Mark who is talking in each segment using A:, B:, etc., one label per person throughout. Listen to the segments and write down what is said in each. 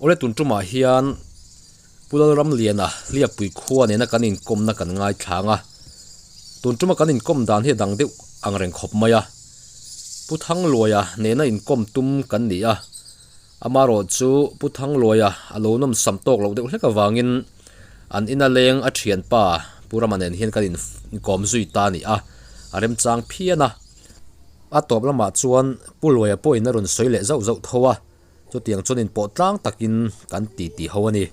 A: ole tuntuma hian pulal ram liana lia pui khuwa ne na kanin komna kan ngai thanga tuntuma kanin kom dan he dang deuh angreng khop maya puthang loya ne na in kom tum kan ni a amaro chu puthang loya alonom samtok lo deuh hleka wangin an ina leng a thian pa puramanen hian kanin kom zui ta ni a arem chang phiana a top lama chuan pulloya poina run soile zau zau thowa chu tiang chunin po tlang takin kan ti hawani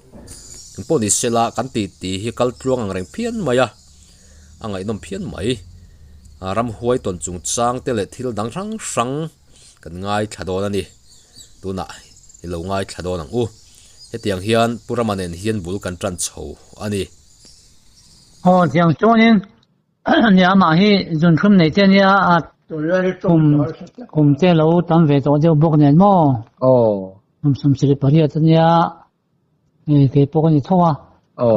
A: po ni sela kan ti hi kal tluang ang reng phian maya angai nom phian mai ram huai ton chung chang tele thil dang rang kan ngai thadon ani tuna ilo ngai thadon ang u hetiang hian puramanen hian bul kan tran chho ani
B: tiang chunin nya ma hi jun khum nei chen ya kum che lo tam ve to je bok nen mo sum sri pariya chen ya ke pok ni thowa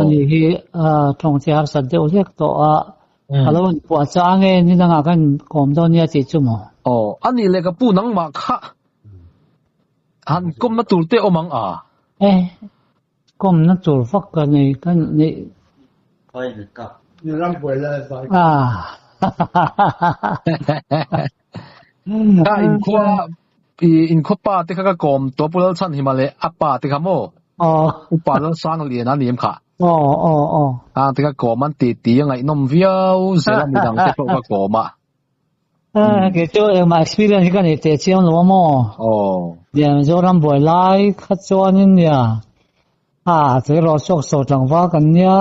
B: ani hi thong che har sa de olek to a halon po chang e ni nga kan kom don ya chi chu mo
C: ani le ka pu nang ma kha han kom na tur te omang a
B: kom na tur fak ka nei kan nei
D: phoi ni ka
E: 你让回来吧。
C: ka in kho pa te kha kom to pulal chan himale apa te kha mo upa lo sang lian ani em kha te kha kom man ti ngai nom viau zela mi dang te ka koma
B: ke cho ma experience ka ni te chiang lo mo ya zo ram boy lai kha chuanin ya te ro sok so tang wa kan ya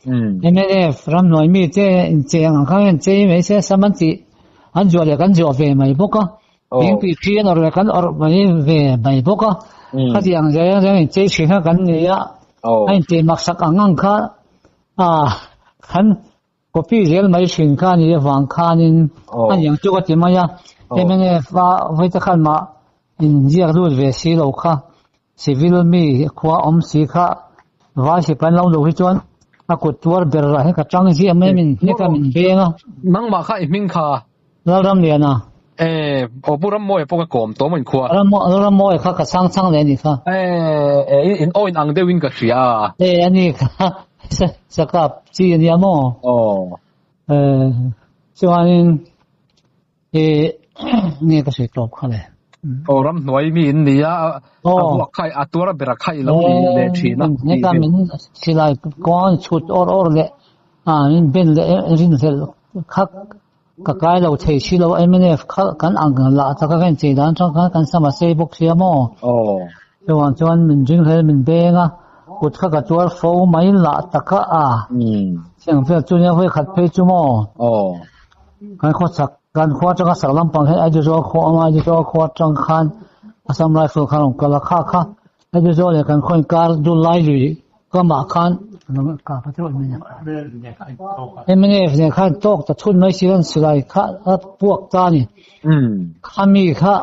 B: MNF ram noi mi che in cheng ang khang che me se samanti an jo le kan jo ve mai boka ping pi phian or kan or mai ve mai boka khati ang ja che chhin kan ni ya ai te mak sak angang kha khan copy rel mai shin kha ni wang khanin an yang chu ka ti ma ya MNF wa hoi ta khan ma in jiak ru ve si lo kha civil mi khwa om si kha wa si pan lo lo hi chuan akut tuar ber ra he ka chang ji amemin ne ka min benga
C: nang ma kha iming kha
B: ram liana
C: opuram mo epoka kom to mon khwa
B: ram mo kha ka sang le ni kha
C: in oin ang de win ka sia
B: ani kha sakap ji ni amo chuanin ne ka se top kha le
C: ram noi mi in nia buak khai atura bera khai lo le thina
B: ne ka min silai kon chut or le min ben le rin sel khak ka kai lo thei si lo MNF kan ang la ta ka kan che dan chang kan sama se bok sia mo chuan min jing he min benga kut kha ka tuar fo mai la ta ka siang fe chu nya hoi khat pe chu mo kan kho sak kan khwa chang sak lam pang he ai jo kho ma ai jo kho chang khan asam rifle khan ka la kha ai jo le kan khoi kar du lai lui ka ma khan ka pa chu mi MNF ne khan tok ta thun mai siran silai kha puak ta ni khami kha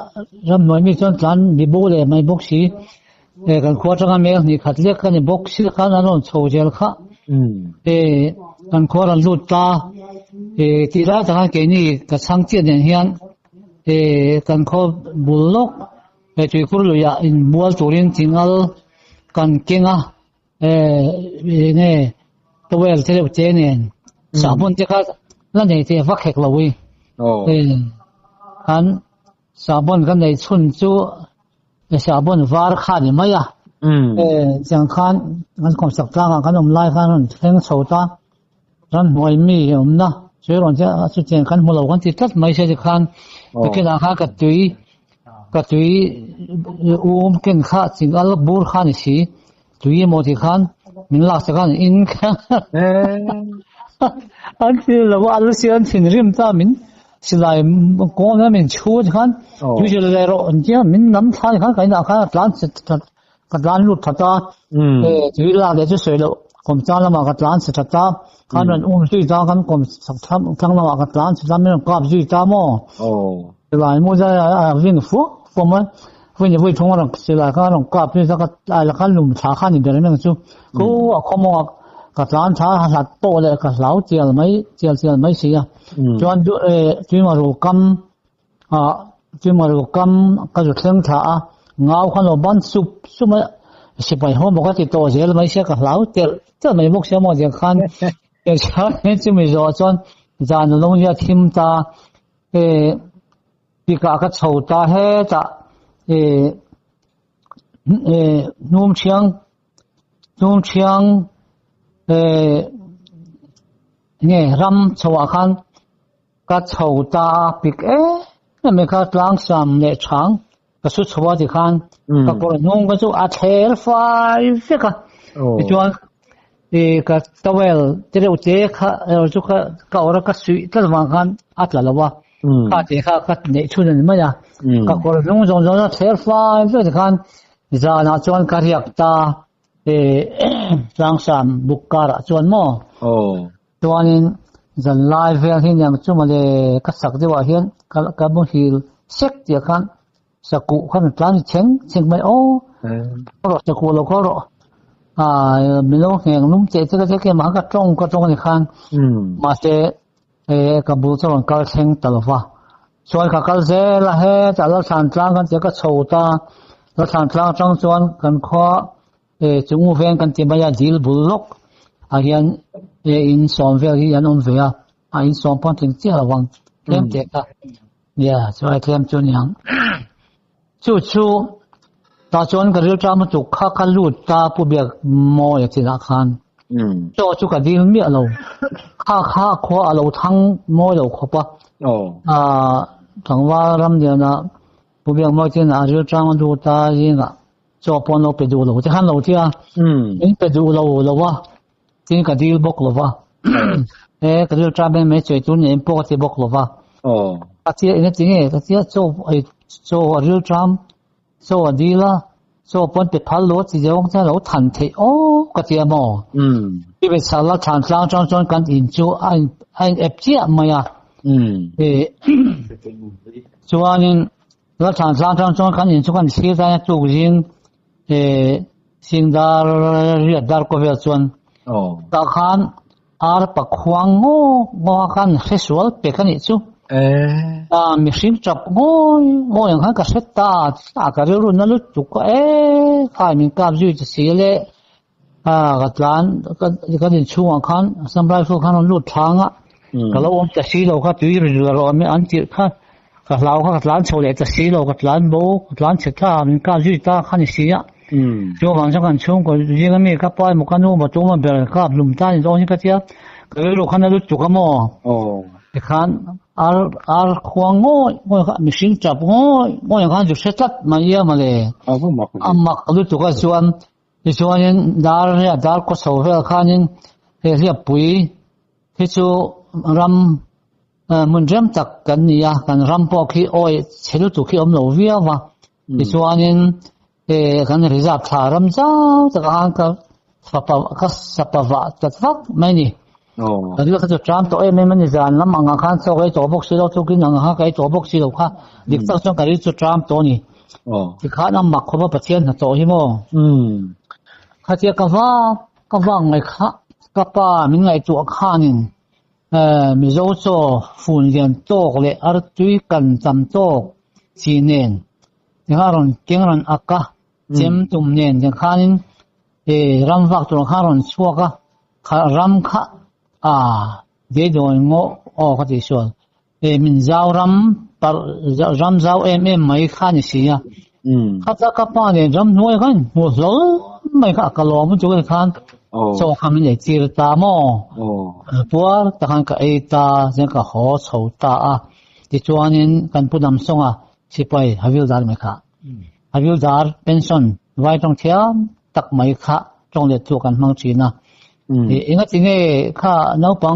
B: ram noi mi chon tlan bi bo le mai bok si kan khwa chang me ni khat le kan bok si khan anon chho jel kha kan khwa ran lut ta ti ra ta ke ni ka sang chen nen hian kan kho bulok chui kur lu ya in mual turin tingal kan kenga ne to wel te che nen sabun te kha la nei te va khek lawi kan sabun kan nei chun chu sabun var kha ni maya jang khan kan kom sak tlang kan om lai khan theng chota ran moi mi na chơi rồi chứ sự kiện khăn mua lẩu khăn thịt tất mấy xe khăn cái nào khác cả tùy kinh khác chính là bur khăn gì tùy một thì khăn mình lạc sẽ khăn in khăn anh thì là vợ anh xin xin rim ta mình xin lại con nó mình chua khăn tùy giờ lại rồi anh chứ mình nắm khăn khăn cái nào khăn lan lụt thật ta tùy là để cho sợi lẩu còn cha là mà cái lan sẽ thật ta kan ran duy ta kan kom sak tham thang lawa ka tlan cham men kap duy ta mo lai mo ja win fu ma win ni thong ran sila ka ran kap ni sa ka la kan lum tha khan ni der men chu ko khomo ka tlan tha hat po le ka lau chial mai sia chuan du chu ma ro kam ka ju thleng tha ngau khan lo ban sup ma สิไปห้องบอกว่าติดต่อเสียแล้วไม่เชื่อกับเราเจ้าไม่บอกเชื่อหมดอย่างคันเช้านี้จะไม่รอจนจานลงยาทิมตาปีกากระโฉตาให้จะนุ่มเชียงเนี่ยรำสวาคันกระโฉตาปีกนั่นไม่ขาดล้างสามเนช่างก็สุดสวัสดิคันก็กรนุ่งก็สุอาเทลไฟเสียกันจวนก็ตะเวลจะเรียกเจ๊ค่ะจุกก็อรก็สุดตะวันกันอัดละว่าข้าเจ๊ค่ะก็เนชุนนี่มั้ยอ่ะก็กรนุ่งจงเทลไฟเสียกันจานาจวนการยักตาล้างสามบุกการจวนหม้อจวนนี้จะไลฟ์เห็นอย่างจุมาเลยก็สักดีว่าเห็นก็บ่ฮิลเช็คเดียวกันสักกูคันตานเช็งไม่โอ้รถจะกูเราก็รอมีลูกแห่งนุ่มเจ๊จะแค่มาก็ตรงนี่คันมาเจกับบุตรก็เช็งตลอดว่าส่วนก็เจละเฮจะเราสั่งตางกันจะก็โชว์ตาเราสั่งตางจังส่วนกันขอจุงเวียนกันที่มายาดิลบุลกเฮียนอินสอนเวียนอนเวียอินสอนปอนถึงเจ้าวังเล่มเด็กเนี่ยช่วยเล่มจุนยังชูตาจนก็เรียกจามาจุกข้าลูดตาผู้เบียกมออย่างที่ละคันจุกก็ดีเมียเราข้าขวาเราทั้งมอเราขบปะทั้งว่ารำเดียวนะผู้เบียกมอที่น่ะเรียกจามาดูตายิงอ่ะจอปอนเราไปดูเราจะหันเราที่นี่ไปดูเราว่าจริงก็ดีบอกเราว่าก็เรียกจาไม่ช่วยจุนเนี่ยปกติบอกเราว่าอาทิตย์นี้จริงอาทิตย์โจเรียกจามโจดีละโจปนไปพัลโลที่จะว่าเราทันทีโอ้ก็เทียมที่เป็นสารทานสร้างจนกันอินจูไอเอฟจีมาอ่ะจวนนี้เราทานสร้างจนกันอินจูกันสิ่งที่จุกจิงสิ่งดาเรียดดาร์ก็เวลชวนตาขันปักขวางงอขันเฟสวลเปกันอิจูมีสิ่งจับงอย่างขันก็เสตตาก็เรื่องนั้นลุจุกข้ามีกับยูจะเสียเลยกัดล้านก็ดินช่วงขันสำหรับพวกขันลุทางอ่ะก็เราจะสีเราก็ตีเรือเราไม่อันที่ข้าก็เราก็กัดล้านโชว์เลยจะสีเรากัดล้านโบกัดล้านเสตตามีกับยูตาขันเสียช่วงบางช่วงช่วงก็ยังมีกับไปหมกกันนู้นมาตัวมันเป็นกับลุมตาในตรงนี้ก็เทียบก็เรื่องขันลุจุกมั่วขันควงงมีสิ่งจับอย่างขันจุดเสตมาเยี่ยมเลยมักลุจุกส่วนนี้ดาร์เนี่ยดาร์ก็สาวขันนี้เรียบปุ๋ยที่จูรำมันเริ่มจากกันเนี่ยกันรำพอขี้อ้อยเชื่อตุขี้อมโลวิอาว่าที่ส่วนนี้กันริซาบสารำเจ้าจากการก็สับปะวะจัดฟักไม่นี่แต่ที่เขาจะจำตัวไม่มันจะอันนั้นงานขันสวยตัวพวกสิเราทุกินงานขันก็ตัวพวกสิเราค่ะดิฉันต้องการที่จะจำตัวนี้ที่ข้าน้ำหมักเขาว่าประเทศตัวที่มั่วข้าเทียบกับว่าไงข้ากับป้ามีไงตัวข้านี่มีโจโจฝุ่นเรียนโตเลยอาร์ตุยกันจำโตจีเนียนที่ข้าronเก่งronอักกะเจมตุ่มเนียนที่ข้านี่รำฟักตัวข้าronชัวกะข้ารำข้าเดี๋ยวโดนงอก็จะชวนมินเจ้ารำเจ้าไม่ข้านี่สิอ่ะข้าจะกับป้าเนี่ยรำน้อยกันหัวเราไม่ข้ากะลอมันจุกันขันโซ่ข้ามันใหญ่จีรตามอปัวตะขันกับตาเจ้าก็หัวโซ่ตาที่ชวนนี้กันพูดนำส่งสิไปฮาวิลดาร์ไหมคะฮาวิลดาร์เป็นส่วนไว้ตรงเทียมตักไหมคะตรงเด็ดตัวกันมังจีน่ะอิงจริงข้าน้าปัง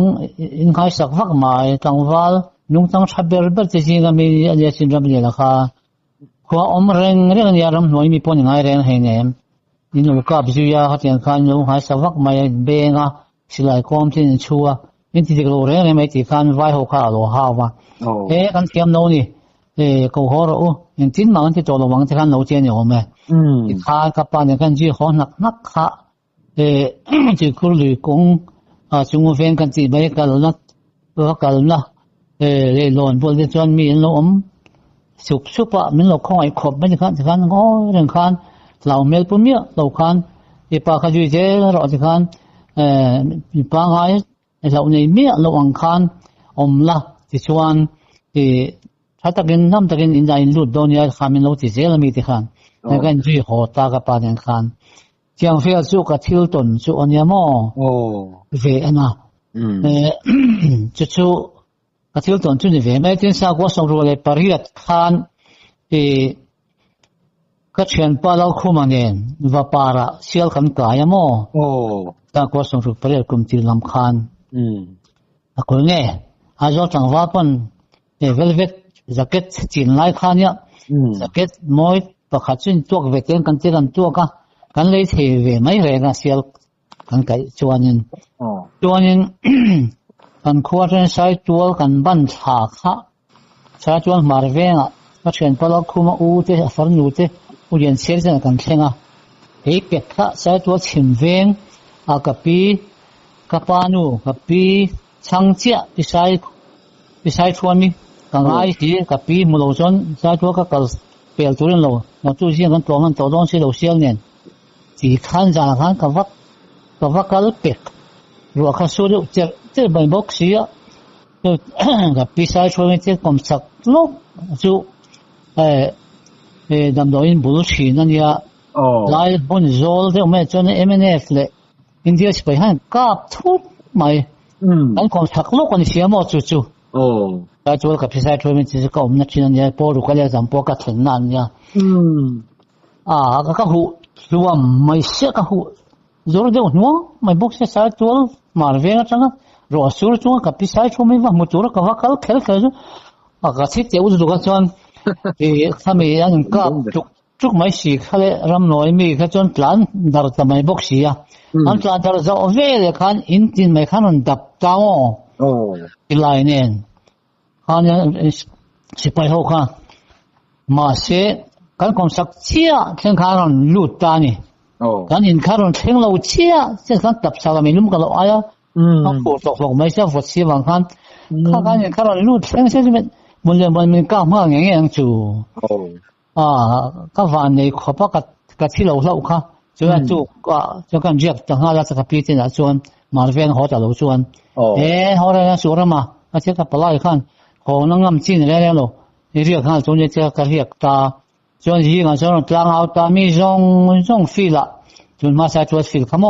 B: อิงใครสักฟักมาตั้งวัลนุ่งตั้งชับเบอร์เบอร์จริงๆมีอะไรสิ่งจำเป็นละค่ะขวาอมเรื่องนี้รำหน่วยมีปนยังไงเรื่องให้เนี่ยนี่ลูกกับจุยาเขาเตียงขันนุ่งใครสักฟักมาเบงสิไลคอมที่ชัวนี่ที่เราเรื่องนี้ไม่ติดขันไว้หัวข้าโลหะวะกันเทียมโน่นี่กูขอรู้ยังทิ้งมันที่ตัวเราหวังที่ขันเราเจนอยู่ไหมข้ากับปานยังกันจีขอนักข้าจีคุยกงจงเวียนกันจีไปกันแล้วกันนะเลยหล่นพวกที่จวนมีลมสุปะมันเราคอยขบไม่ใช่ขันโอ้เรื่องขัน เราเมลปุ่มเนี่ยเราคันอีปาขยุยเจเราจะคันอีปาไงเราในเมียเราอังคันอมละที่ชวนที่ถ้าตะกินน้ำตะกินอินใจลุดโดนยาขามินเราที่เจลมีที่คันในการจุยหัวตากระปาเนคันเจียงเฟียจุกทิลตนจุอันยามอเวนะจุกทิลตนจุนี่เวไม่ถึงสากว่าส่งรู้เลยปริยัติคันก็เชิญป้าเราคู่มันเองว่าปาระเชี่ยวขันกายมั้งแต่ก็ส่งรูปไปเรียกกลุ่มที่ลำคาญคนเนี่ยอาจจะจังว่าเป็นเวลเวทจะเก็ตจีนไล่คานเนี่ยจะเก็ตมวยประคับจุนตัวเวทีกันที่กันตัวกันเลยเทเวไม่เรื่องเชี่ยวกันไก่จวนนึงกันขวดใช้ตัวกันบันฉากฮะใช้ตัวมาเรื่องก็เชิญป้าเราคู่มาอู้เตะฝันอยู่เตะผู้เรียนเสียใจกันเช่นเฮ้ยเป็ดข้าใช้ตัวชิมเวงกับปีกับปานูกับปีช่างเจ้าปีใช้ชวนนี่กันไอ้ที่กับปีมุลชนใช้ตัวกับเปลี่ยนตัวเรื่องเราตู้เชี่ยกันตัวมันตัวต้องเชี่ยเราเชี่ยเนี่ยที่ขันจานขันกับวักกันเป็ดรัวข้าสู้เจ้าใบบอกเสียกับปีใช้ชวนนี่เจ้ากรมสักลูกจู่ดำดอยบุรุษนั่นเนี่ยไล่บนโจลเดี๋ยวแม่จนMNF เลยอินเดียไปให้กับทุกไม่อันของสักลูกคนเสียหมดจู่แต่จู่กับพี่ชายช่วยมันจะก็มันชินเนี่ยพอรู้ก็เลยจำพอก็ถึงนั่นเนี่ยก็หูรวมไม่เสียก็หูโจลเดี๋ยวนัวไม่บอกเสียสายจู่มาเรียนจังรอสู้จู่กับพี่ชายช่วยไม่ว่ามุจู่ก็ว่าเขาเขินก็ที่เจ้าดูกันจนถ้ามีอันก็จุกไม่สิเขาเลยรำน้อยมีแค่จนหลานดาร์ทำไมบอกเสียอันหลานดาร์จะเอาเวลคันอินทินไม่คันดับเต้าอีไลน์เนี่ยคันเนี่ยสิไปหัวกันมาเสียกันคงสักเชี่ยเช่นคันลุดตานี่กันอินคันเช่นเราเชี่ยเช่นคันดับสามีลุ่มกันเราอะไรเขาปวดตกลงไม่ใช่ปวดเสียบางคันคันอินคันลุดเช่นมันก้าวมากอย่างเงี้ยจู่ก็วันนี้ขบกับที่เราค่ะจนจู่ก็จะกันเรียกต่างหากจะกับพี่ที่นั่นส่วนมาเรียนหัวจะเราส่วนหัวเราส่วนมาอาจจะกับปลายขั้นหัวนั่งงำจีนแล้วเราเรียกขั้นส่วนจะกับเรียกตาส่วนที่กันส่วนกลางเอาตามีจงฟิละจนมาใช้ตัวฟิลขโม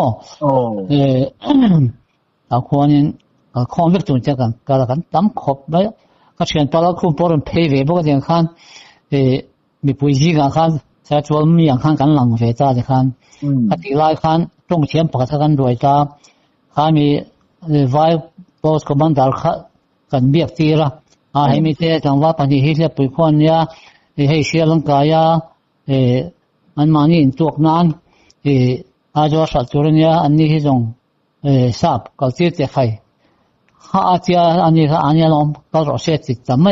B: เอาคนนี้คนเล็กจนจะกันตั้มขบไปก็เชิญป้าเราคุ้มปนเพย์เวบอกอย่างขั้นมีปุยจีกันขั้นใช้ตัวมีอย่างขั้นกันหลังเวต้าจะขั้นปฏิไลขั้นตรงเชียมปกติกันด้วยตาขั้นมีไวโพสกับมันดาร์กันเบียกตีละให้มีเทจังว่าปัญหาที่ปุยคนเนี่ยให้เสียลังกายมันมานี่ตัวนั้นอาจจะสัตว์ตัวนี้อันนี้ที่จงทราบก็เสียใจใครอาจจะอันนี้ลองก็รอเสียติดแต่ไม่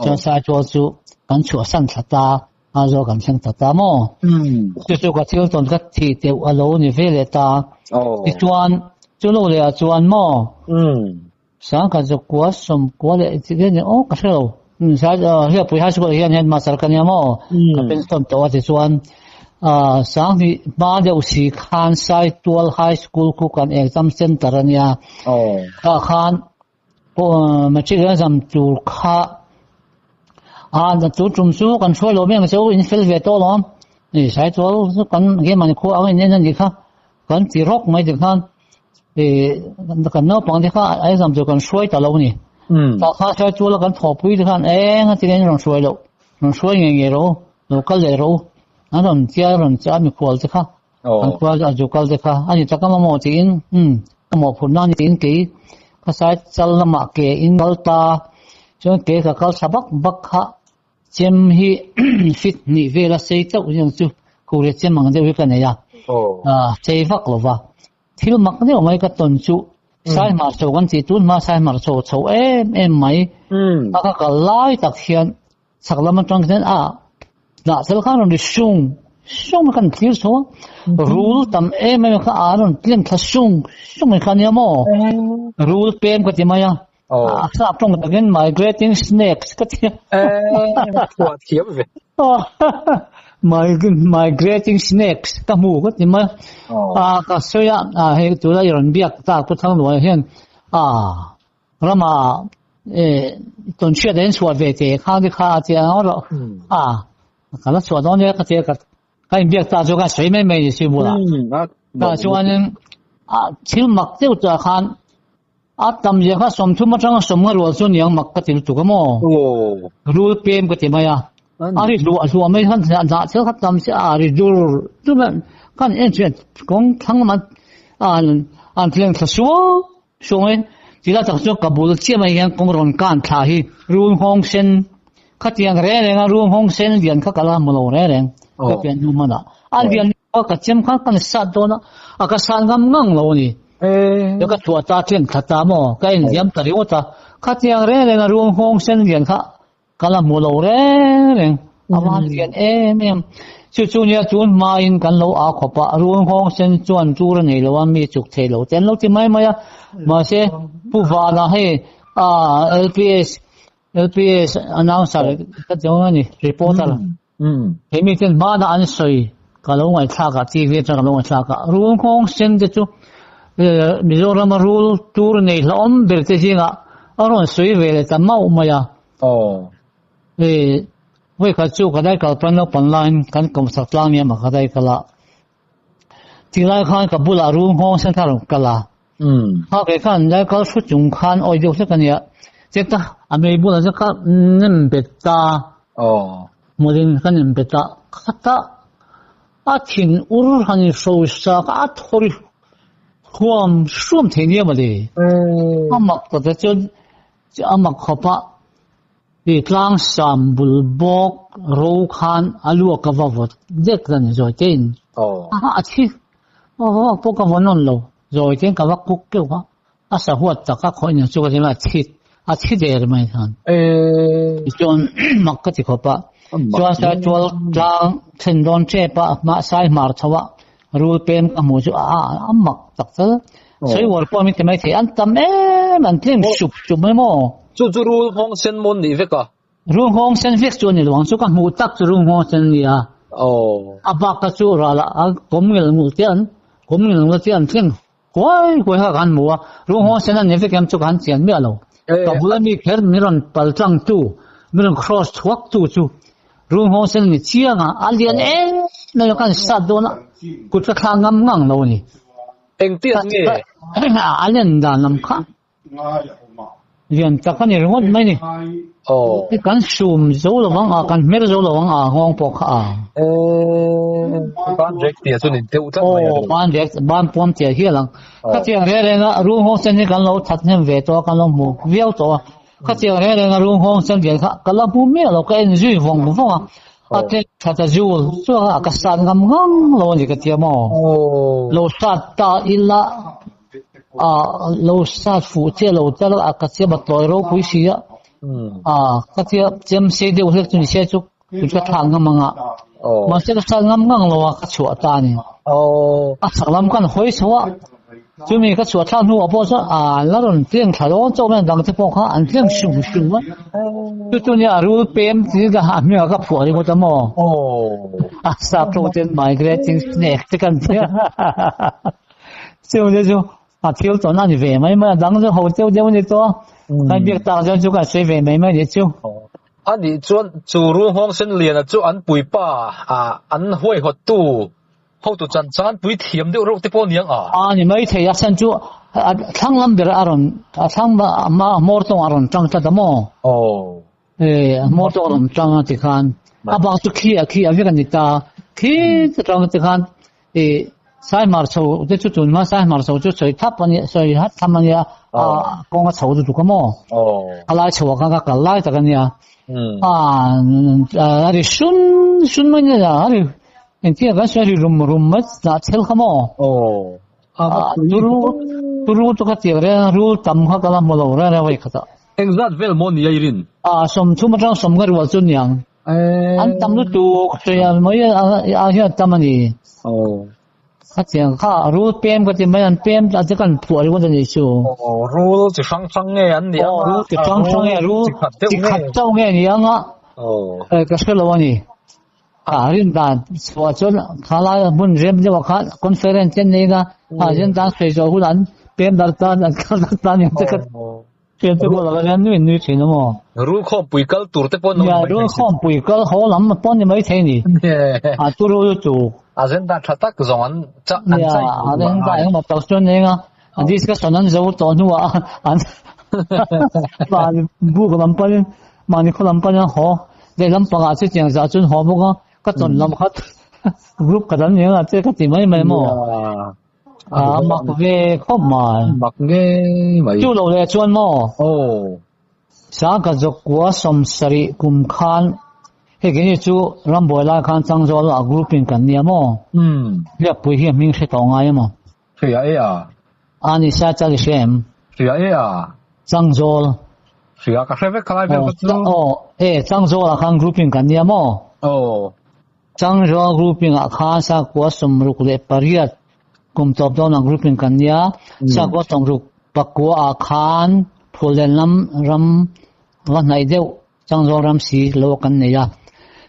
B: จะใช้ตัวจู่กันชัวสั่นตาอาจจะกันเชิงตาโม่จู่ก็ที่ตอนก็ที่เดียวอารมณ์นี่เวลตาจวนจู่โลเลยจวนโม่สังกัดจะกว่าสมกว่าเลยที่เนี่ยโอ้ก็เชื่อใช่เรียกผู้ให้ช่วยเรียนมาสักกันเนี่ยโม่ก็เป็นต้นตัวที่จวนสังที่บ้านเดียวสี่คันไซตัวไฮสคูลคู่กันเอ็กซัมเซ็นเตอร์เนี่ยก็คันมาเชื่อจำจูค่าจูจุ่มสู้กันช่วยเราไม่มาช่วยอินฟิลเวตโต้ล้อมนี่ใช้ตัวกันเกี่ยมันคู่เอาเนี่ยนั่นดีค่ะกันตีรกไม่ดีค่ะกันเนาะปังดีค่ะไอ้จำจูกันช่วยตลอดนี่แต่ข้าใช้ตัวแล้วกันพอพูดดีค่ะที่นี่เราช่วยเราช่วยอย่างเงี้ยเราก็เลยเราอันนั้นเจ้าเราจะมีควอลสิค่ะอันควอลจะจุกอลสิค่ะอันนี้จะก็มาหมดจีนก็หมดผลนั่นจีนกี่ก็ใช้จัลละมาเกอินกัลตาจนเกะก็สับบักค่ะเจมฮีฟิตนี่เวลาเสียตัวอย่างจู่กูเรียกเจมมันเดี๋ยวกันเนี่ยเจ้าฟักหรอวะที่เรามักเนี่ยไม่ก็ต้นจู่ใช้มาโชว์กันจีตุนมาใช้มาโชว์ไม่แล้วก็ไล่ตักเทียนสักละมันตรงนั้นน่ะเจ้าข้าเราดิชุ่มมันกันที่สุดรูลทำไม่ก็เราเลี้ยงทัชุ่มมันกันเนี่ยมั้งรูลเป็นก็ที่มาอย่างทราบตรงกัน migrating snakes ก็ที่
C: ปวดเขียวไป
B: migrating snakes ก็หมู่ก็ติมาก็สวยให้ตัวละยอนเบียกตาพุทธังหลวยเห็นแล้วมาตอนเชื่อเดินสวดเวทีข้างที่ข้าเจ้าแล้วก็แล้วสวดตอนนี้ก็เจ้าก็ให้เบียกตา就看谁妹妹也是不啦ก็ชวนนึงชิลมักเจ้าจะคันตำเยอะก็สมทุมาจังสมกันรัวส่วนยังมักก็ติดตัวก็มั่วรู้เปลี่ยนก็ติมา呀ari luไม่ทันจะเชื่อครับตามเสียariดูมันกันเอ็นเจกงทั้งมันอันเพลงทศวช่วงที่เราจะกับบุลเชื่อมายังกงรอนการท่าฮีรูนฮงเซนขัดยังเรื่องรูนฮงเซนเดียนข้ากลามโลเรื่องก็เป็นดูมันอันเดียนก็เชื่อมข้ากันสัตว์ตัวนะก็สัตว์กำงังโลนี่แล้วก็ตัวตาเทียนขัดตามอก็เอ็นย้ำตรีว่าตาขัดยังเรื่องรูนฮงเซนเดียนข้ากลามโลเรื่องอาวันเรียนเนี่ยจู่ๆเนี่ยจวนมาอินกันเราอาขบะรวมห้องเส้นจวนจูรนี่เราว่ามีจุกเทเราแต่เราที่ไม่มาเสียผู้ว่านะให้LPS announcer ก็จะว่านี่ reporter เห็นมีเป็นบ้านอันสวยก็เราไว้ท่ากับทีวีจะเราไว้ท่ากับรวมห้องเส้นจะจู่มิโซรามารูลจูรนี่เราเบิดที่สิ่งอารมณ์สวยเวลแต่เมาไม่ยาเว้ยข้าจู่ก็ได้กับเป็นเราเป็นไลน์กันกับสักครั้งเนี่ยมาก็ได้กันละที่ไล่ข้างกับบุลารูห้องเส้นทางกันละถ้าเกิดข้างได้ก็ชุดจุงข้างอ้อยเดียวสักกันเนี่ยเจ้าอเมริบุลาสักกันนั่นเป็นตาโมเดลกันนั่นเป็นตาข้าตาทิ้งอุรุหันโซสักทุริความสุ่มเทียนมาเลยอามักตัวเจ้าอามักขบะที่กลางสามบุลบอกรูขันอลัวกว่าวัดเด็กนั่นจอยเจนอาทิตย์พวกวันนั้นเราจอยเจนกับว่ากุ๊กเกี่ยวอาศัยหัวตะก็คอยเนี่ยช่วยกันอาทิตย์เดียวไม่ทันจนมักก็ที่ขบะจวนจะจวนกลางเส้นดอนเจ็บมาใส่มาร์ทว่ารูเป็นอมูจูมักตักเตอใช้วัวพอมีแต่ไม่เที่ยนทำมันเที่ยงชุบไม่หมด
C: จู่ๆรูห้องเส้นมนนี่เฟก
B: รูห้องเส้นเฟกจวนนี่หลวงสุกันหูตักจู่รูห้องเส้นนี่อาบักกจู่ราละกมเงินมูเตียนเที่ยงหวยหากันมัวรูห้องเส้นนั้นนี่เฟกยังสุกันเสียนไม่เอากับบุลมีแค่มีรันปัลจังตู้มีรันครอสทวักตู้จู่รูห้องเส้นนี่เชี่ยงอันเดียนนั่นก็สัตว์โดนกุศลข้างงังเรานี่
C: เอ็งเตี้ยนนี่
B: อันเดียนด่านลำข้างเรียนจากกันนี่รู้ไหมนี่กันซูมโจลวังกันเมรโจลวังห้องปก
C: บ้านเด็กเตี้ยส่วนนี้เตี้ยอุตส่าห์
B: บ้านเด็กบ้านป้อมเตี้ยเฮียหลังก็เตี้ยเรื่องนะรู้ห้องเส้นนี่กันเราทัดเนี่ยเวตัวกันเราหมู่เวียวตัวก็เตี้ยเรื่องนะรู้ห้องเส้นเดียวกันเราผู้เมียเราก็เอ็นจุยฟงอาเตี้ยทัดจูลตัวก็สั่งกำงังเรานี่ก็เตี้ยหม้อเราสัตตาอิละเราสัตว์ฟูเที่ยวเราจะเราอากัดเสียบัดตัวเราคุยเสียก็เที่ยวเจมเสียเดียวเรื่องจุนเสียจุกจุดทางงั้งมันเสียก็สั่งงั้งเราก็ชัวตานี่สักลำกันหอยชัวจุมีก็ชัวทางหัวพอซะแล้วเราเที่ยงถ่ายรูปเจ้าแม่ดังที่พวกเขาอันเที่ยงชุ่มวะจุดนี้รู้เป็นที่ก็หาเมียก็ผัวที่เขาจะมองสับโปรตีน migrating snake ที่กันเที่ยจู่เที่ยวตัวนั้นเวไม่มาดังจะหัวเจ้านี่ตัวให้เบียกตาจะจุกันสวยเวไม่เนี่ยจู่
C: อันนี้จวนจู่รูห้องเส้นเลียนจู่อันปุยป้าอันห้วยหดตู้เขาตัวจันปุยเทียมเดี๋ยวเราที่พวกนี้
B: นี่ไม่เทียบสันจู่ทั้งลำเดือดอารมณ์ทั้งมามอร์ตงอารมณ์จังจะดมมอร์ตงอารมณ์จังที่ขันบางสุขี้วิกันนิตาขี้จังที่ขันสายมาร์ชเดี๋ยวจุดมาสายมาร์ชจุดสวยทับมันเนี่ยสวยฮัททำมันเนี่ยกองก็ชาวดูก็มั่วอะไรชาวก็อะไรแต่กันเนี่ยอะไรชุนมันเนี่ยอะไรเห็นที่กันสวยรุมมัดน่าเชื่อขมั่วรู้ตัวก็เที่ยวเรื่องรู้ทำเขาก็ลำมาแล้วเรื่องอะไรก็ได้
C: เอ็งจัดเวลมอนนี่ยิน
B: สมทุ่มจังสมกันว่าจุนยังอันทำรู้ตัวสวยไม่อาเฮียทำมันนี่ข้าเสียงข้ารู้เปลี่ยนก็จะไม่อันเปลี่ยนอาจจะกันผัวหรือว่าจะนี่ชู
C: รู้จะฟังไงอันเดียว
B: รู้จะฟังไงรู้จะขัดเจ้าไงนี่ยังก็เชื่อแล้วว่านี่ rin dan swachon khala bun rem je wakha conference chen nega rin dan fejo hulan pem dar tan kan tan yang tekat chen te bola gan ni chino mo
C: ru kho puikal turte pon
B: ya ru kho puikal ho lam pon ni mai thei ni tu ru chu
C: zen da thatak zon cha
B: an sai zen da yang ma tau chon nega dis ka sonan zo to nu an ba bu ko lam pan mani ko lam pan ho de lam pa ga che chang za chun ho bo ka ton lam khat group ka dan ne che ka ti mai mai mo mak ve khop mai chu lo le chuan mo sa ka jok kwa som sari kum khan he ge ni chu ram boy la khan chang zo la grouping kan nia mo le pui hi ming se to ngai mo
C: ya
B: ani sa cha le shem
C: ya
B: chang zo
C: ya ka se ve kala ve
B: chang zo la khan grouping kan nia mo chang zo grouping a kha sa kwa som ruk le pariat kum top down grouping kan nia sa kwa som ruk pakwa a khan phulen ram wa nai deu chang zo ram si lo kan ne ya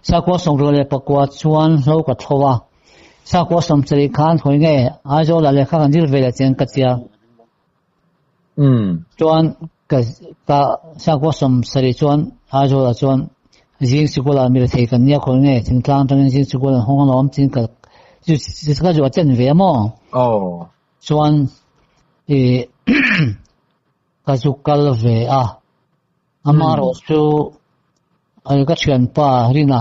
B: sa kwa som ro le pakwa chuan lo ka thowa sa kwa som chri khan hoi nge a zo la le kha kan dil ve la chen ka chia chuan ka sa kwa som sari chuan a zo la chuan jing sikula mi le thei kan nia khoi nge thing tlang tang jing sikula hong lom tin ka ju ka jo chen ve mo chuan ka ju kal ve amaro chu ai ka thian pa rina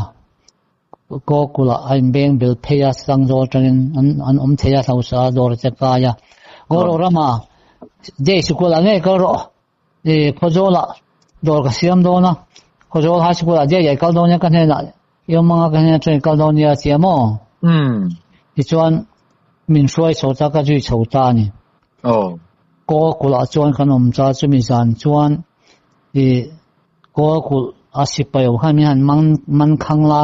B: ko kula ain beng bel pheya sang zo tanin an theya thausa dor che ka ya goro rama de sikula ne ko ro khojola dor ka siam do na khojola ha sikula de ya kal do nya ka ne na yo manga ka ne tre kal do nya chiamo ti chuan min shuai so ta ka ju chho ta ni ko kula chuan kanom cha chumi san chuan ko kul asipayo hami han man khangla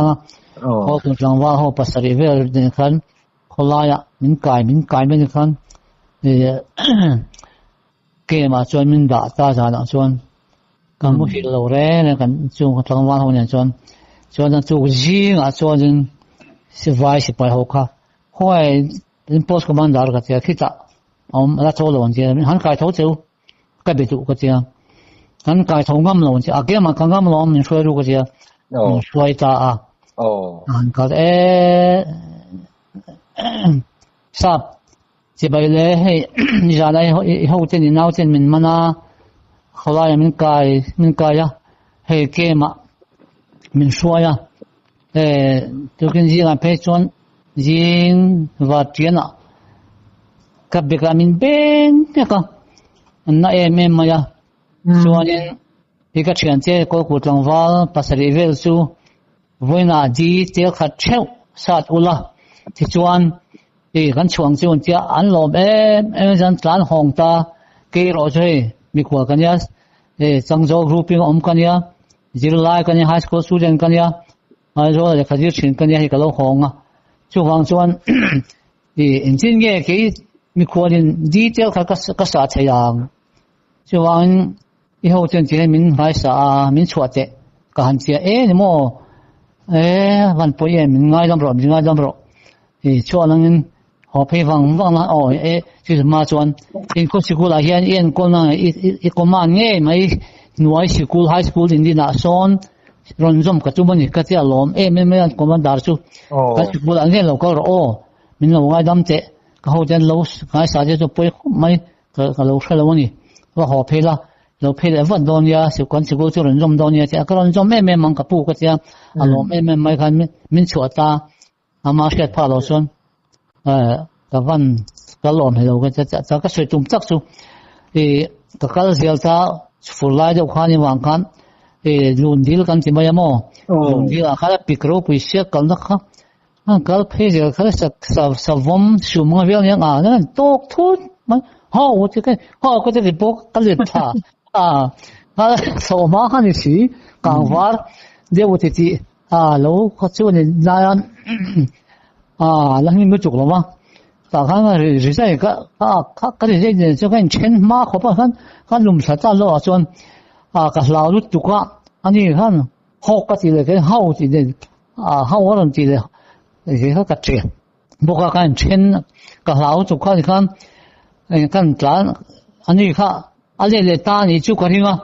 B: ko tu jangwa ho pasari vel din khan kholaya min kai men khan ke ma chuan min da ta ja na chuan kan mu hi lo re ne kan chu jangwa ho ne chuan chu jing a chuan si vai si pai ho kha hoi in post commander ka tia khita la cholo on je han kai tho cheu ka be tu ka tia han kai thong ngam lo je age ma kangam lo min shoi ru ka tia shoi ta han ka sap je bai le he ni ja lai ho chen ni nau chen min mana khola ya min kai ya he ke ma min shoi ya tu kin ji la pe chon jing va tiena ka bekamin ben ka na ma ya chuanin ika thian che ko ku tlangwal pasari vel chu voina ji te kha theu sat ula ti chuan kan chuang chuan chia an lom jan tlan hong ta ke ro chei mi khwa kan ya changjo grouping kan ya zirlai kan ya high school student kan ya ai zo le khajir chin kan ya hi ka lo hong chu wang chuan injin nge ke mi khwanin detail ka sa thayang chuan i ho chen che min hai sa min chhuate ka han chia ni mo van po ye min ngai dam ro chuan ho phei wang na chi ma chuan in ko sikula hian en ko na i ko man nge mai nuai sikul high school in dina son ron zom ka tu mani ka tia lom me ko man dar chu ka sikula nge lo ko ro min lo ngai dam che ka ho chen lo ngai sa je chu poi mai ka lo khalo ni wa ho phei la lo phei le van don ya si kon sikul chu ron zom don ya cha ka ron zom me mang ka pu ka tia alom me mai khan min chuata ama shet pha lo son ka van ka lom he lo ka cha ka soi tum chak chu ka kal zel ta fulai de khani wang khan lun dil kan ti mai mo lun dil a khala pikro pu se kal na kha kal phei je khala sa vom shu ma vel yang na tok thut mai ha wo che ka ha ko che bok kal le tha ha so ma khan si kang war de wo ti lo kho chu ni na yan la hin mu chuk lo ma ta khan ri sai ka ri je je kan chen ma kho pa kan lum sa ta lo a chon ka lau lu tu ka ani han ho ka ti le ke hau ti de เฮาว่าจังซี่เลยเขาก็เจ็บบ่ก็กันเช่นก็ลาวจุกเขาที่คั่นกันจานอันนี้ค่ะอะไรเลยตานี่จุกริงอ่ะ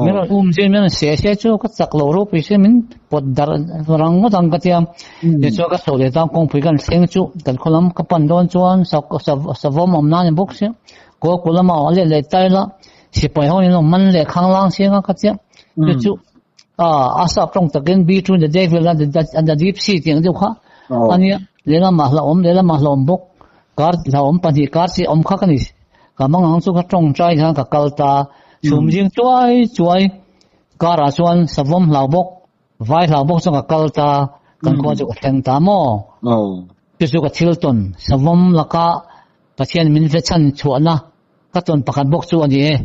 B: มันเจมันเสียจุกสักโลรูไปเสมันปวดดารังก็ตังก็เทียมเดี๋ยวจุกก็สูดเลยตามคงคุยกันเสียงจุแต่คนละก็ปันโดนจวนสักวอมน้ำบุกเสียก็คนละมาอะไรเลยตายละสิไปห้องนี้มันเลยข้างล่างเสียงก็เทียมจุอาศัพตรงตะกินบีทูนเดเดวิลและอันเดดีฟซีอย่างเดียวค่ะอันนี้เลละมาละเลละมาละบุกการละปันที่การสิข้ากันนี่ก็มังหังสุกตรงใจทางกับกัลตาชุมจิงช่วยการาชวนสวมเหล่าบกไว้เหล่าบกสุกกัลตากันก็จะแทงตามอจุกทิลตันสวมละก็ประเทศมินเฟชันชวนนะก็ตนประกันบกชวนนี่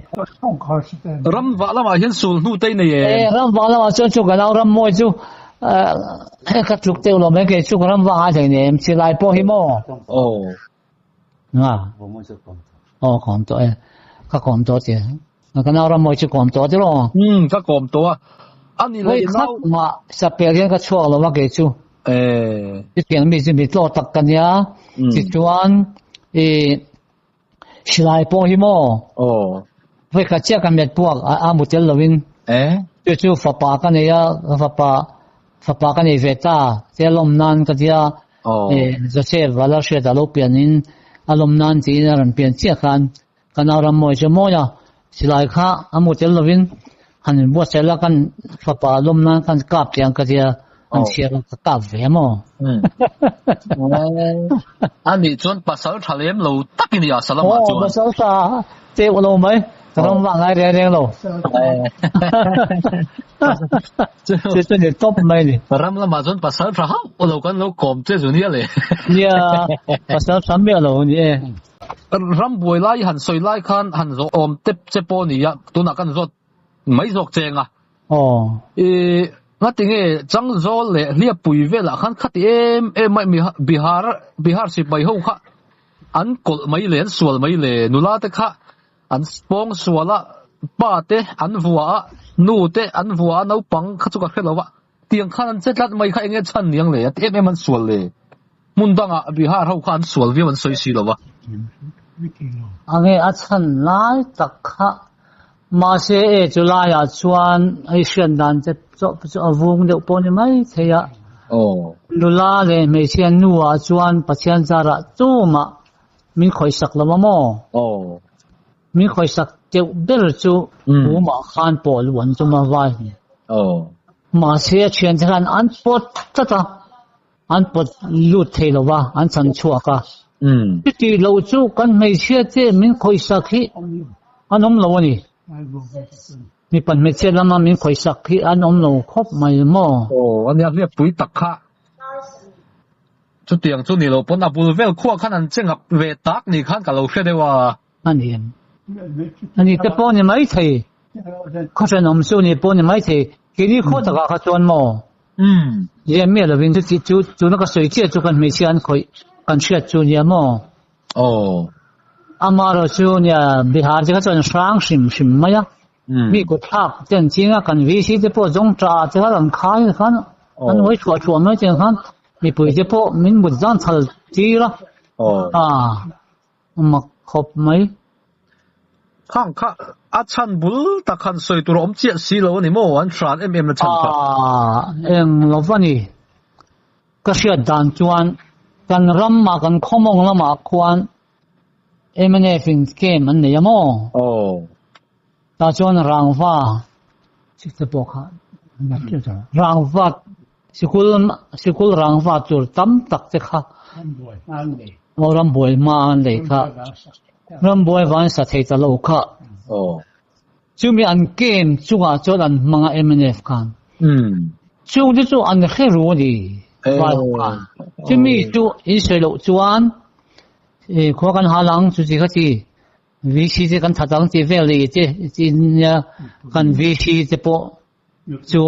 C: รำว่าละมาเห็นสูงนู่นได้เนี่ย
B: รำว่าละมาจุกกันเอารำมวยจุก็จุกเตียวเราไม่เกี่ยจุกรำว่าอะไรเนี่ยมันสิไลโปฮิโมของตัวก็ของตัวเจ้แล้วก็เอารำมวยจุของตัวที่รอ
C: ก็ของตัวอันนี้เลย
B: เนาะมาสเปเรียนก็ชัวร์แล้วว่าเกี่ยจุที่เกี่ยงมีโตตักกันยาจิตวันสิไลโปฮิโมเพื่อเชื่อกันเม็ดพวกอามุเตลลวินจุฟ้าปากันเนี่ยฟ้าปากันเนี่ยเวต้าเจ้าลมนานกันยาจะเชื่อว่าเราเชื่อแต่เราเปลี่ยนนินอารมณ์นั้นจีนเราเปลี่ยนเชื่อกันเอารำมวยจะมวยสิไลค่ะอามุเตลลวินหันบัวเสร็จแล้วกันฟ้าปาลมนานกันกลับเตียงกันยาอันเชื่อกันกลับเวม
C: อันนี้จนภาษาทะเลมเราตักนี่อ่ะสลับมาจน
B: ภาษาเจ้าเราไหมรำว่าไงเรื่องเราจะเนี่ยตบไหมนี่
C: รำละมาจนภาษาพระเขาเรากันเรากลมเจ้าส่วนนี้เลย
B: เนี่ยภาษาสามเดียวเราเนี่ย
C: รำบวยไล่หันสวยไล่คันหันโอมเต็บเจ็บปนี่อ่ะตัวนักกันรถไม่จกเจงอ่ะงั้นติงจังโจเล่เรียบปุยเวลาขันขัดไม่มีบิฮาร์สิไปห้องค่ะอันกดไม่เล่นสวลไม่เล่นุลาเตค่ะอันปองสวละป้าเตอันวัวนูเตอันวัวน้าปังขัดสุกเขลวะเตียงขันเจ็ดลัดไม่ค่ะเงี้ยชันยังเล่มันสวลเล่มุนดังอ่ะบิฮาร์เขาขันสวลวิมันสวยสิลวะ
B: อันนี้อัชันไล่ตักค่ะมาเสียจุลายชวนไอเชียนดันจะวงเดียวปนไม่เทียลุลาเลยไม่เชียนนัวชวนปัจจัยจาระจูมามีคอยสักละมั้งมีคอยสักเจ้าเบลจูหูมาขานปอลวันจูมาไว้มาเสียเชียนทันอันปดตาอันปดลุดเทลวะอันสันชัวก็ที่เราจูกันไม่เชียเจ้มีคอยสักที่อันนั้นเรานี่มีปัญหาเช่นนั้นมีคอยสักที่อันนั้นเราครบไม่หมอ
C: อันนี้เรียกปุ๋ยตะขะจุดเตียงจุดนี้เราปนอับเวลขั้วขันอันเจ้าเวตักนี่ขันกับเราเชื่อได้ว่า
B: อันนี้แต่ปนยังไม่ใช่เขาจะนำส่วนนี้ปนยังไม่ใช่ทีนี้เขาจะก็เขาชวนหมอยังไม่เราเป็นจุดนักสวยเจ้าจุกันไม่เชื่อคอยกันเชื่อจุดยังหมออามาเราจูเนี่ยบิฮาร์จะก็จะสร้างชิมไหมอ่ะมีกุศลเจนจริงอ่ะกันวิธีจะพอจงจ่าจะก็ต้องขายกันอันไว้ชัวไม่จริงกันมีปุ๋ยจะพอมินบุญจันทร์จีละมาครบไหม
C: ข้างข้าอาชันบุลตะขันสวยตัวอมเจี๊ยสีเราเนี่ยโม่อันทรานนะชันครับ
B: เราฟันี่ก็เชื่อดันจวนกันรำมากันข้อมงละมาควรฟินเกมมันเนี่ยมั้งตาจวนรางฟ้าสิจะบอกฮะรางฟ้าสิคุลรางฟ้าจุดตั้มตักเจ้าค่ะรำบวยมาเลยค่ะรำบวยวันสัตย์ให้ตลอดค่ะจู่มีอันเกมจู่ว่าจวนมังMNFกันจู่ที่จู่อันแค่รู้ดีว่ากันจู่มีจู่อินสโลจวนขอกันหาหลังจุดที่เขาที่วิธีจะกันถัดหลังที่เวลีที่เนี่ยกันวิธีจะพอจุ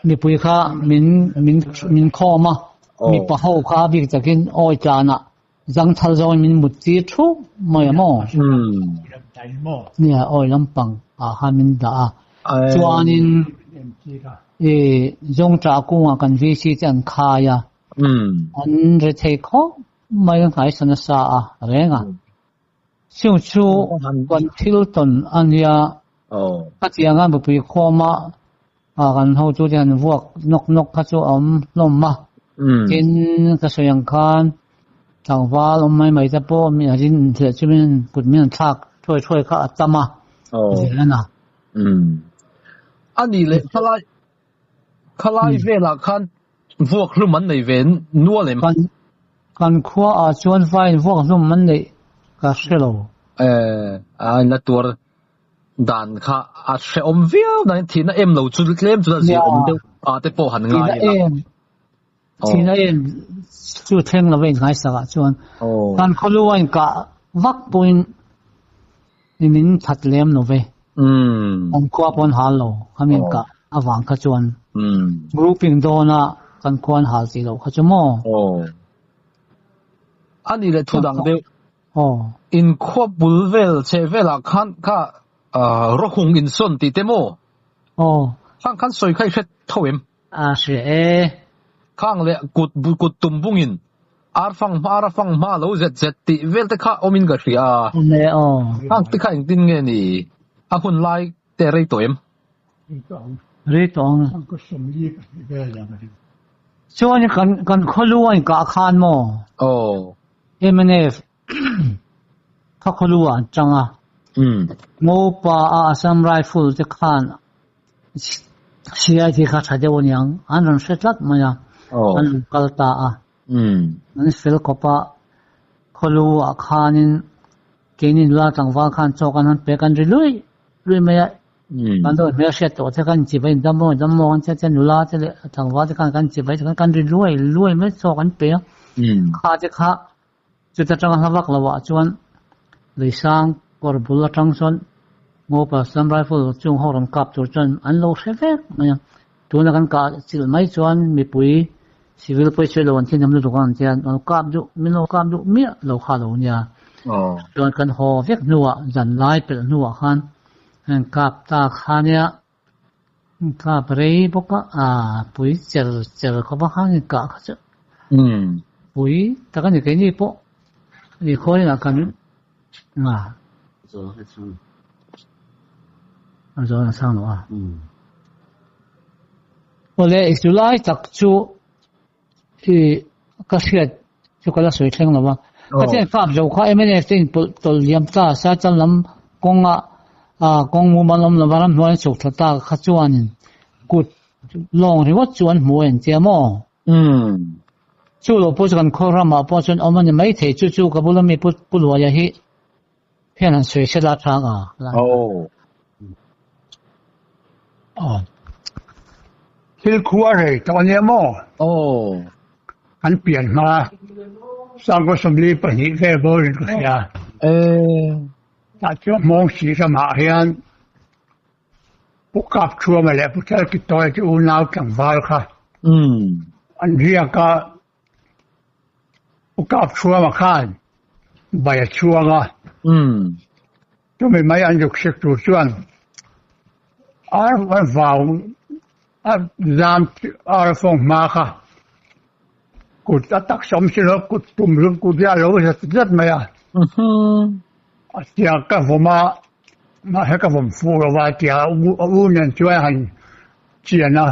B: มีปุยข้ามินข้อมามีปะหูข้าบิกจะกินอ้อยจานะจังทัลจอยมินมุดจีทุกไม่มั่งเนี่ยอ้อยลำปังอาหารมินดาจวนิน jong tra ku kan vi si chan khaya an re thei kho mai ngai sana sa a renga chu chu kan thil ton ania ka chianga bu pi khoma kan ho chu jan vuak nok kha chu lom ma kin ka soyang khan tawal mai mai ta po mi arin the chumin put min thak thoi kha atama na
C: ani le khalai vela khan vuak hlu man nei ven nualem
B: kan khwa a chuan vai vuak hlu man nei ka shelo
C: na tur dan kha a she om viau na thina em lo chu klem chu zi om de a te po han ngai
B: thina em chu theng la ven ngai sa chuan kan kholuan ka vak point min that lem no ve om khwa pon hal lo khamin ka awang kha chuan grouping dona kan khwan hal si lo kha chumo
C: ani le thudang de in khwa bulvel chevela khan kha ro khung in son ti temo khan soi khai khet thowem
B: she
C: khang le kut tumbung in arfang ma lo zet ti vel te kha omin ga ria
B: ne
C: khang ti kha in tin nge ni a hun lai te rei toem
B: rei tong ko somli ka ve la chuan kan kholuan ka khan mo MNF kha kholuan changa ngo pa Assam Rifle te khan CIT kha thade wonyang an setlat maya an kalta an fil kopa kholuwa khanin kenin la tangwa khan chokan han pe kan lui maya kan do me set to te kan chi bai damo an che nula te tangwa te kan chi bai kan lui me chokan pe kha te kha chu ta chang hawak lawa chuan leisang kor bula tangson ngo pa Assam Rifle chung horam kap tur chan an lo shevek maya tuna kan ka sil mai chuan mi pui civil police lo an thinam lu kan tian an kap ju mino kap ju mi lo kha lo nya chuan kan ho vek nuwa zan lai pel nuwa khan an kap ta khania ka brei boka pui cher ko ba khan ka kha chu pui ta kan ke ni po ni khoi na kan zo na sang lo ole July tak chu ka hriat chu kala soi thleng lo wa ka chen kap zo kha MNF tin tol yam ta sa chan lam konga kong mu malom lo baram noi chok thata kha chuanin kut long ri wat chuan muan che mo chu lo po chan khorama po chan omani mai the chu ka bulami pulwa ya hi phian an soi sela thanga
E: Til khua rei to ne mo an pian ma sang ko som li pa ni ve bo rin ko ya ta chu mong si sa ma hian pu kap chua ma le pu tel ki toy ti u nau kang val kha an ria ka pu kap chua ma khan ba ya chua ga chu me mai an juk sek tu chuan ar vào giam ar phong ma kha cút tak som si lo cút tum lung cút ya lo rất mày tia ka voma ma he ka vom fu lo wa tia u nen chua han chia na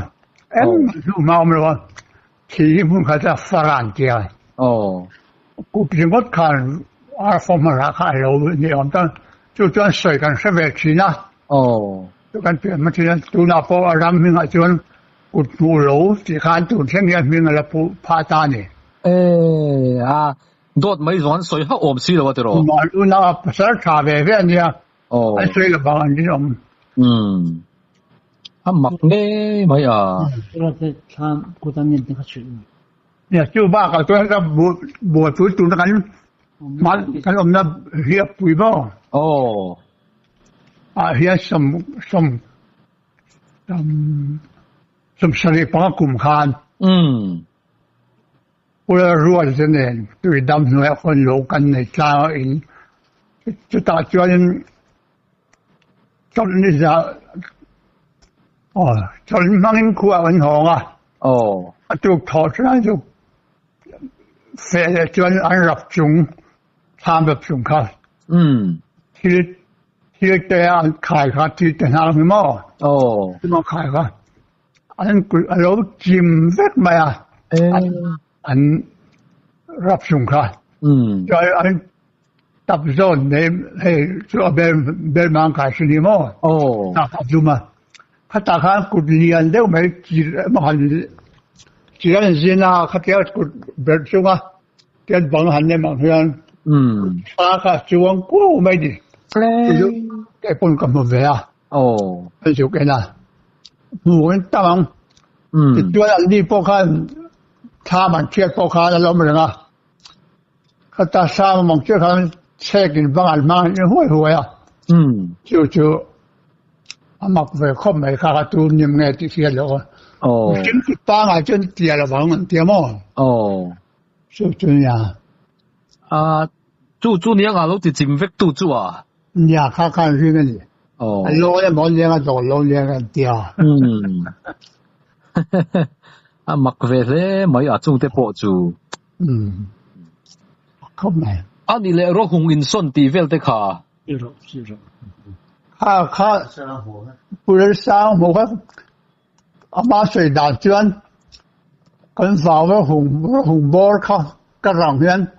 E: em lu ma om lo chi mun kha ta faran tia cút ring got khan ar phong ma kha lo ni om ta chu chuan soi kan se ve chi na kan pi ma chi tu na po ram mi nga chuan cút pu lo ti khan tu theng ya mi nga la pu pha ta ni
C: dot mai zon soi ha om si lo wa te ro
E: ma u na sar tha ve ve nia ai soi la ba ni om
C: mak ne mai
B: ra te tham ku tan ni te kha chu
E: เนี่ยชื่อบ้าก็ตัวก็บวชฟื้นตุนกันมันกันอมนะเฮียปุยบ่เฮียสมสรีปากลุ่มคานผู้รู้ว่าจะเนี่ยตัวดำหน่วยคนโลกันในชาวอินจะตัดจวนจนนี่จะ就mang in khu an hong à chụp thọ ra chụp phê chuẩn an rập chung tham rập chung khá thì cái an khai khá thì tên hàng mới mò thì mà khai khá anh lâu chìm vết mày à anh rập chung khá rồi anh tập zone này hay cho bên mang khai sinh đi mò tập zoom mà他打开古年的没几嘛几人人啊他叫古别说啊跟帮han的嘛像他他就往过没的就给本个么为啊很就跟啊我们当对啊你不看他们贴不看的老人啊他打啥嘛就看切跟帮俺嘛会啊就mặc về không mấy khác tu niệm nghe thì kia rồi chính cái ba ngày chân tiền là bằng tiền mà số chân nhà
C: chú niệm à lúc thì chính việc tu chú à
E: nhà khác cái gì cái gì lâu em muốn niệm cái đồ lâu niệm cái tiền
C: mặc về thế mấy ở chung thế bộ chú
E: không mấy
C: đi lệ rồi hùng in xuân tì về thế cả
E: 他不是上火个阿妈水大圈跟房个红波看个上边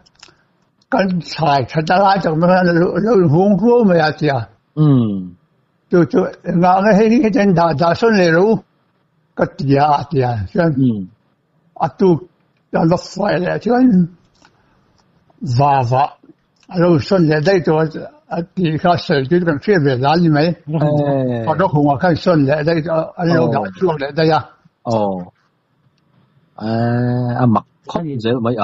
E: 跟菜吃得来怎么有红火没呀家就那个黑真大顺来路个地啊像都要落坏了就娃然后顺来ได้ตัว地下水就跟水别哪里没好多红啊看顺来ได้有的做来的呀
C: mặc không dễ mấy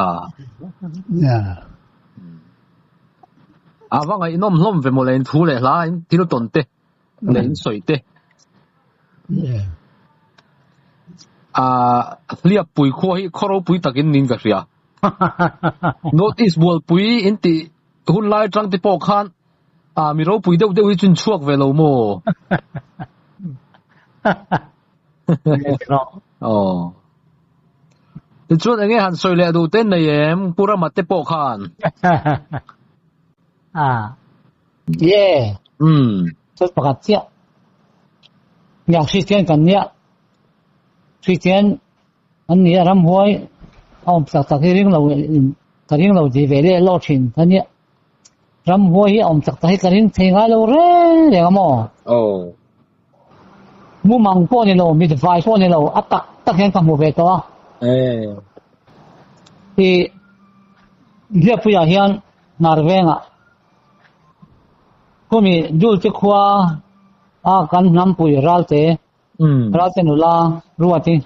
C: vâng ấy nôm về một lần thu lại lá thì nó tồn tê lên水tê liệp bùi khôi khô bùi tắc in nín cái gì notice bùi bùi in tì hun lai trăng tì bọc khan mi rau bùi đâu i chun chuak về lâu mô thì chuan anh ấy hẳn soi lệ đầu tên này em pura mặt tì bọc khan
B: rất bạc tiếc nhạc suy tiên cần nhẹ suy tiên anh nhẹ lắm hoi ông sạc cái riêng lâu gì về đây lo chuyện anh nhẹ lắm hoi ông sạc cái riêng thế ngay lâu rồi để mà mua măng po này lâu mít vải po này lâu ắt tắc hiện cầm về to thì dia punya hian narvenga kumi dul te khwa kan nam pui ralte nula ruati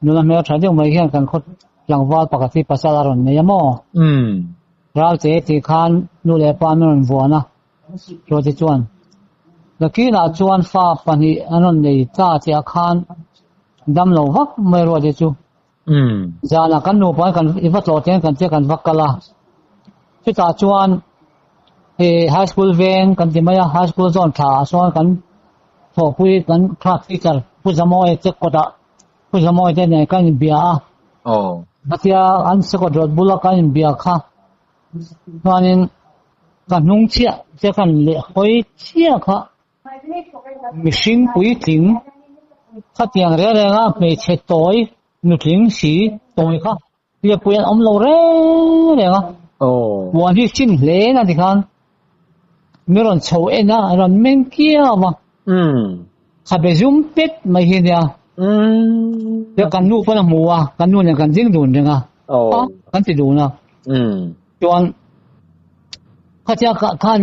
B: nula me thade mai hian kan khot langwal pakati pasalaron ne yamo ralte ti khan nule panon buana ro ti chuan lakina chuan fa pani anon nei ta ti khan dam lo vak mai ro ti chu jana kan no pa kan ivat lo ten kan che kan vakala ti ta chuan high school veng kan timaya high school zone tha so kan thopui kan class teacher pujamoi che koda pujamoi te ne kan bia atia an se ko dot bula kan bia kha manin kan nung chia che kan le hoi chia kha machine pui ting kha tiang re re nga pe che toy nu ting si toy kha dia puan om lo re nga wan hi chin le na ti khan meron choe na ron men kia ma khabe zum pet mai hi dia ya kan nu pa na muwa kan nu ne kan jing dun nga kan ti du na chuan khacha kan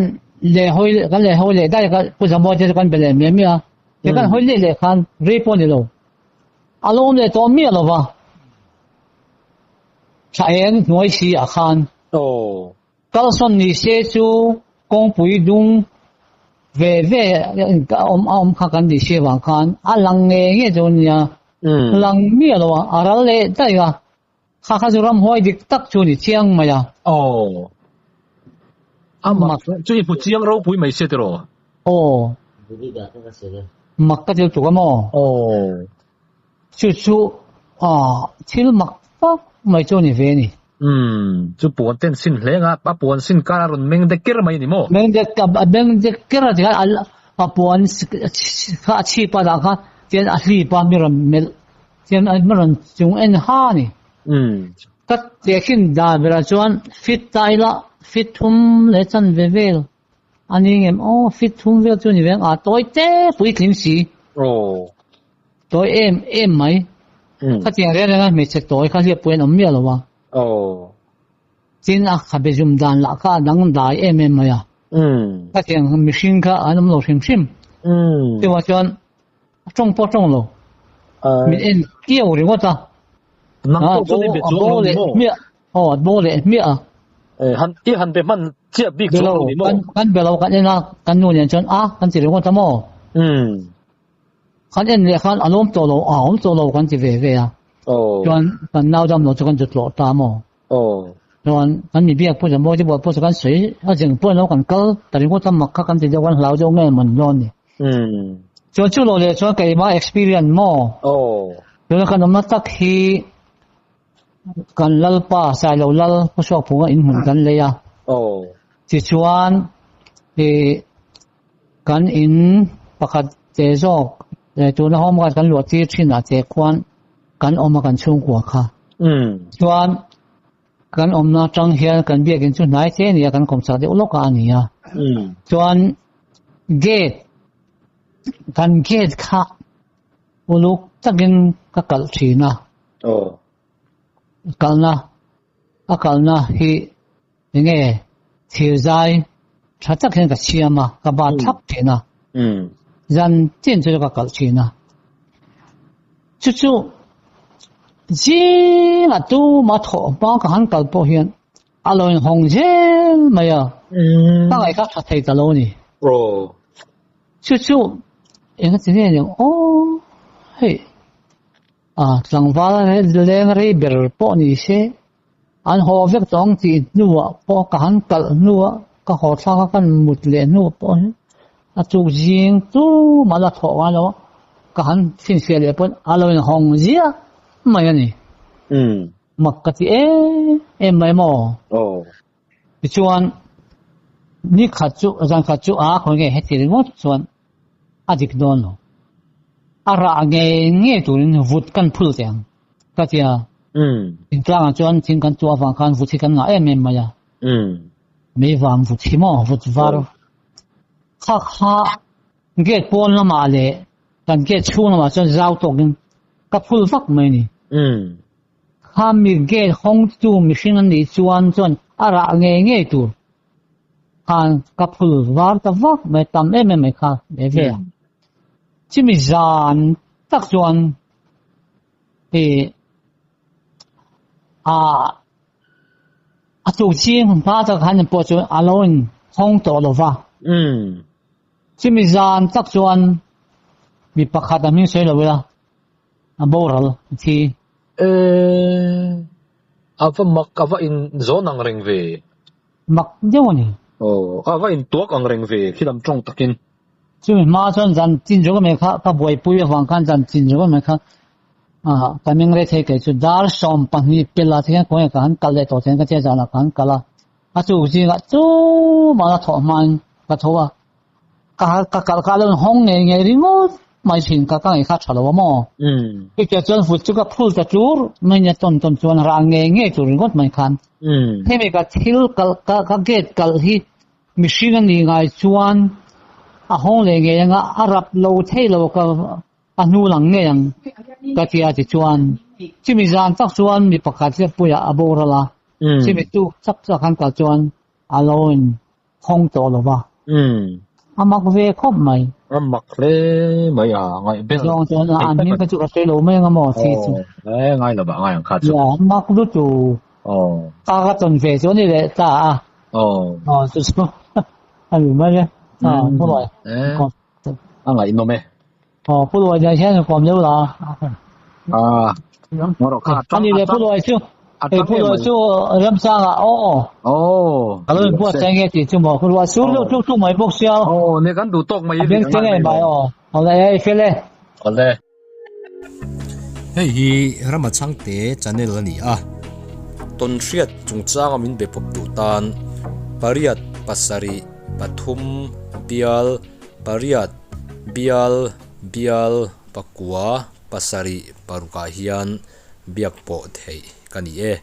B: le hoi le dai ka pu jamo je kan bele me mi a te kan hoi le khan re po ni lo alom le to mi lo wa chaen noi si a khan kal son ni se chu kong pui dung ve om kha kan di se wang khan alang nge jon ya lang mi lo aral le dai ga kha juram hoi dik tak chu ni chiang ma ya
C: mak chu pu chiang ro pui mai se te ro
D: Budi da ka se
B: มักก็จะตัวหมอ
C: โอ้
B: ชุชิลมักปักไม่โจนี่เวนี่
C: จุปวนเต้นสินเลงอ่ะปะปวนสินการุนเมงเด็กเกรไม่นี่โม
B: เมงเด็กเกรที่ปะปวนข้าชีปะดาค่ะเจนอาลีปะมีรำเมลเจนมีรำจงเอ็นฮานี่ก็เด็กขึ้นดาเวลาจวนฟิตไตละฟิตทุ่มเลจันเวลอันนี้เงี้ยฟิตทุ่มเวลจวนนี่เวงตัวเต้ปุยคลิมสีตัวเอ็มไหมข้าเจียงเรื่องนั้นไม่ใช่ตัวข้าเรียกปุยน้ำเมียหรอวะจริงข้าไปจุ่มดันละข้าดังได้เอ็มไหมอ่ะข้าเจียงมิชินข้าอันนั้นเราชิมที่ว่าจวนจงพอจงโลมีเอ็นเกี่ยวหรือว่าจ้ะ
C: นักโตนี่เป็นโบเลย
B: เมียโบเลยเมีย
C: หันที่หันไปมันเจี๊ยบบิ๊กโตนี่โม
B: กันเบลกันเนี่ยนะกันนู่นเนี่ยจนกันสิเรื่องว่าจะโมคันเอ็นเนี่ยคันอารมณ์โตโลผมโตโลกันสิเวอ่ะจนกันน่าจำโลจะกันจุดโลตามโมจนกันมีเบี้ยพูดจะโมจะบอกพูดกันสวยถ้าจึงพูดแล้วกันก็แต่เรื่องว่าจะมักกันจะวันเราจะแง่เหมือนย้อนนี่จนชั่วโลเลยจนเกิดมา experience โมจนกันมาตักฮีกันลัลป้าสายเราลัลผู้ชอบผู้ว่าอินหุ่นกันเลยอ่ะจิชวนกันอินประคัดเจจอกแต่ตัวน้องกันหลวดที่ชินอาเจควันกันออกมากันช่วงหัวค่ะชวนกันออกมาจังเฮียกันเบียกันจุดไหนเท่เนี่ยกันกรมสาธิตโลกอันนี้อ่ะชวนเกตกันเกตค่ะอุลุกจะกินก็กัลชีนะกัลนะฮียังไงที่ใจถ้าจะกินกับเชียมากับบาดทับทีนะ人见这个搞起呢，就这个都没头，包括很搞保险，阿老人红线没有，当然他提着路呢，就一个今天人嘿，上班两个人别报你些，按好việc装置นู่包括很搞นู่ก็ขอทราบกันหมดเลยนู่报จูจิงจูมาละถอว่าแล้วก็หันสิ้นเสียเลยปุ่นอารมณ์ห้องเสียไม่นี่มักกะติไม่มอชวนนี่ขัดจูจังขัดจูคนเงี้ยเฮ็ดสิงดชวนดิกโดนระเงี้ยตัวนี้วุดกันพูดเสียงก็เสียจริงกลางชวนจริงกันตัวฟังกันวุดกันไม่มายาไม่วางวุดที่มอวุดวาร์ข้าเกตปนละมาเลยกันเกตชูละมาจนเราตกกันกับพูดฟักไม่นี่ข้ามีเกตห้องจูมีสิ่งนั้นดีชวนจนอะไรเงี้ยตัวข้ากับพูดว่าแต่ฟักไม่ทำไม่ค่ะไม่เว้ยที่มีจานตักชวนจูจีนพาจากหันปวดจนอารมณ์ห้องโตละว่าที่มีจานตักชวนมีประคัดมีเสียเลยเวลาบ่รัลที่
C: อาว่าอินโซนังเริงเว
B: มักเดียวนี่
C: อาว่าอินตัวกังเริงเวคิดลำจงตักิน
B: ที่มีมาจนจันจินจุกไม่ค่ะถ้าบ่อยปุยฟังกันจันจินจุกไม่ค่ะแต่เมื่อไรเท่ากับจุดดาร์ชอมปันนี่เป็นละที่กันคนกันกัลเลตัวเองก็เจ้าจานกันกัลละจูจีก็จูมาละถอมันก็ทัวก็เรื่องห้องเงี้ยริโมไม่ชินก็ไอ้ข้าชะลวมอที่จะจนฟุตจุกพูดกับจูร์ไม่เนี่ยต้นชวนรางเงี้ยจูริงก็ไม่คันที่มีกับทิลก็เกตกัลที่มิชิกันนี่ไงชวนห้องเงี้ยยังอารับโลเทโลก็นูหลังเงี้ยก็ที่อาจจะชวนที่มีจานตักชวนมีประกาศจะปุยอาโบราละที่มีตู้สักคันกับชวนอารมณ์ห้องโตหรือว่ามักเวคบไหม
C: มักเลยไม่ไง
B: เป็นจงอันนี้ก็จุกเตโลไม่งั้นหมดที่
C: ไงหรอบ้างไงขาดจุ
B: มักรู้จูตาก็จนเฟซนี่แหละจ้าจุดอันนี้ไม่เลยผู้รวย
C: อะไรอินโนเม
B: ผู้รวยใจแค่ความเยอะละ
C: มรดกขาด
B: อันนี้เลยผู้รวยชื่อผู้รวยชื่อเริ่มสร้างแล้วพวกแสงเงี้ยที่ชั่วโมงผู้รวยชื่อลูกไม่พวกเชียว
C: เนี่ยกันดูตกมา
B: เรื่องเจ๊งไงไป Ole fele
C: Ole
A: hei hi rama changte channel ani a ton riat chungchang amin be pop tu tan pariat pasari pathum bial pariat bial pakua pasari paruka hian biakpo thei kani e